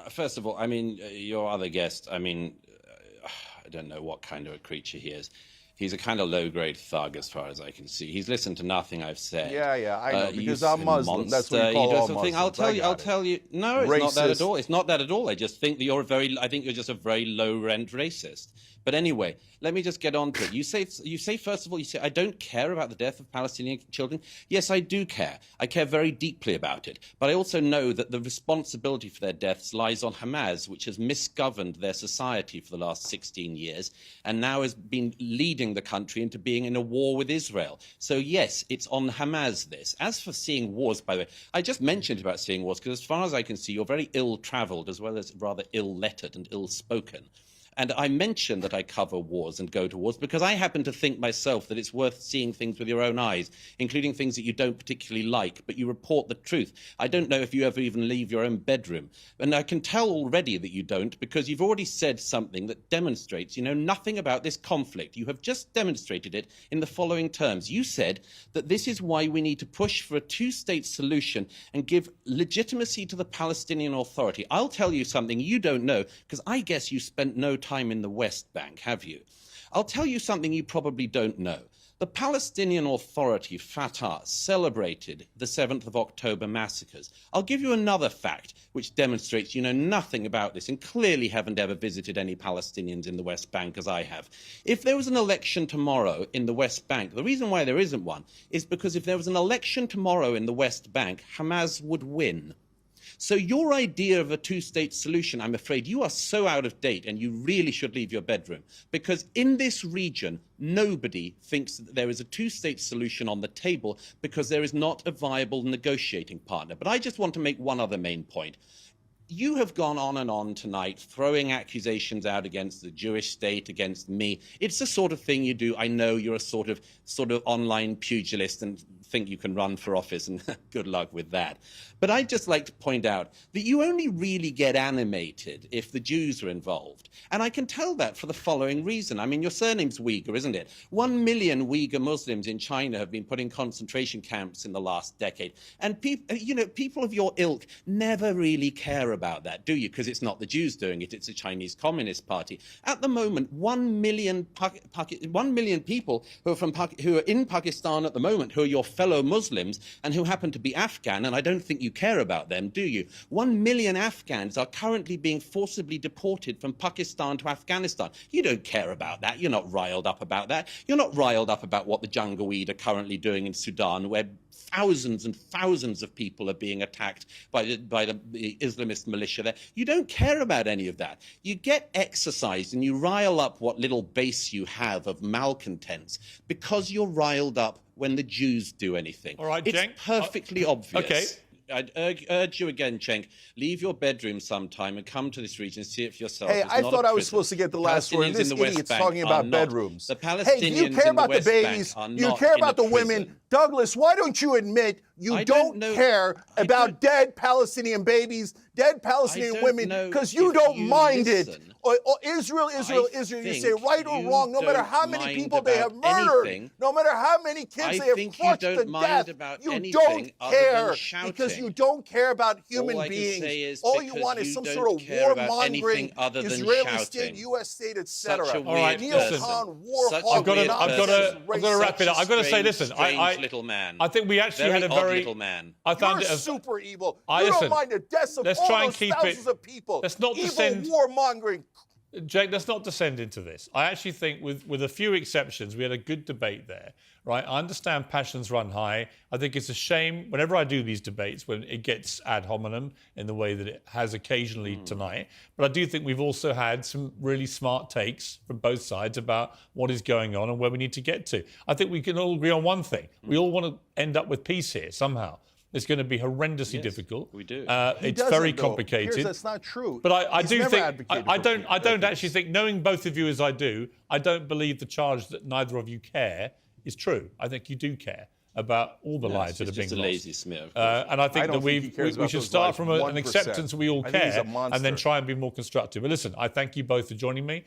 First of all, I mean, your other guest, I mean, I don't know what kind of a creature he is. He's a kind of low-grade thug, as far as I can see. He's listened to nothing I've said. Yeah, I know, because I'm Muslim. That's what you call all Muslims. I'll tell you. No, it's not that at all. It's not that at all. I just think that I think you're just a very low-rent racist. But anyway, let me just get on to it. You say, first of all, I don't care about the death of Palestinian children. Yes, I do care. I care very deeply about it. But I also know that the responsibility for their deaths lies on Hamas, which has misgoverned their society for the last 16 years and now has been leading the country into being in a war with Israel. So, yes, it's on Hamas, this. As for seeing wars, by the way, I just mentioned about seeing wars because as far as I can see, you're very ill-travelled as well as rather ill-lettered and ill-spoken. And I mention that I cover wars and go to wars because I happen to think myself that it's worth seeing things with your own eyes, including things that you don't particularly like, but you report the truth. I don't know if you ever even leave your own bedroom. And I can tell already that you don't because you've already said something that demonstrates you know nothing about this conflict. You have just demonstrated it in the following terms. You said that this is why we need to push for a two-state solution and give legitimacy to the Palestinian Authority. I'll tell you something you don't know because I guess you spent no time in the West Bank, have you? I'll tell you something you probably don't know. The Palestinian Authority, Fatah, celebrated the 7th of October massacres. I'll give you another fact which demonstrates you know nothing about this and clearly haven't ever visited any Palestinians in the West Bank as I have. If there was an election tomorrow in the West Bank, the reason why there isn't one is because if there was an election tomorrow in the West Bank, Hamas would win. So your idea of a two-state solution, I'm afraid you are so out of date and you really should leave your bedroom. Because in this region, nobody thinks that there is a two-state solution on the table because there is not a viable negotiating partner. But I just want to make one other main point. You have gone on and on tonight, throwing accusations out against the Jewish state, against me. It's the sort of thing you do. I know you're a sort of online pugilist and think you can run for office, and good luck with that. But I'd just like to point out that you only really get animated if the Jews are involved. And I can tell that for the following reason. I mean, your surname's Uygur, isn't it? 1 million Uyghur Muslims in China have been put in concentration camps in the last decade. And people of your ilk never really care about that, do you? Because it's not the Jews doing it, it's the Chinese Communist Party. At the moment, 1 million people who are in Pakistan at the moment, who are your fellow Muslims and who happen to be Afghan, and I don't think you care about them, do you? 1 million Afghans are currently being forcibly deported from Pakistan to Afghanistan. You don't care about that. You're not riled up about that. You're not riled up about what the Janjaweed are currently doing in Sudan, where thousands and thousands of people are being attacked by the Islamist militia there. You don't care about any of that. You get exercised and you rile up what little base you have of malcontents because you're riled up when the Jews do anything. All right, Cenk. It's perfectly obvious. Okay. I'd urge you again, Cenk, leave your bedroom sometime and come to this region and see it for yourself. Hey, I thought I was supposed to get the last word. This idiot's talking about bedrooms. The Palestinians hey, do you care about the babies? Do you care about the women? Douglas, why don't you admit you don't care about dead Palestinian babies, dead Palestinian women, because you don't mind it? Israel. You say right or wrong, no matter how many people they have murdered, no matter how many kids they have crushed to death, you don't care because you don't care about human beings. All you want is some sort of warmongering, Israeli state, U.S. state, etc. All right, neocon, war I've got to wrap it up. I've got to say, listen, little man. I think we actually had a very little man. I found You're it super evil. You don't mind the deaths of all those thousands of people. Let's not evil descend. Warmongering. Jake, let's not descend into this. I actually think, with a few exceptions, we had a good debate there, right? I understand passions run high. I think it's a shame whenever I do these debates when it gets ad hominem in the way that it has occasionally tonight. But I do think we've also had some really smart takes from both sides about what is going on and where we need to get to. I think we can all agree on one thing. We all want to end up with peace here somehow. It's going to be horrendously difficult. We do. It's very complicated. Here's, that's not true. But I do think I don't actually think, knowing both of you as I do, I don't believe the charge that neither of you care is true. I think you do care about all the lives that are being lost. It's just a lazy smear. And I think that we should start from an acceptance we all care and then try and be more constructive. But listen, I thank you both for joining me.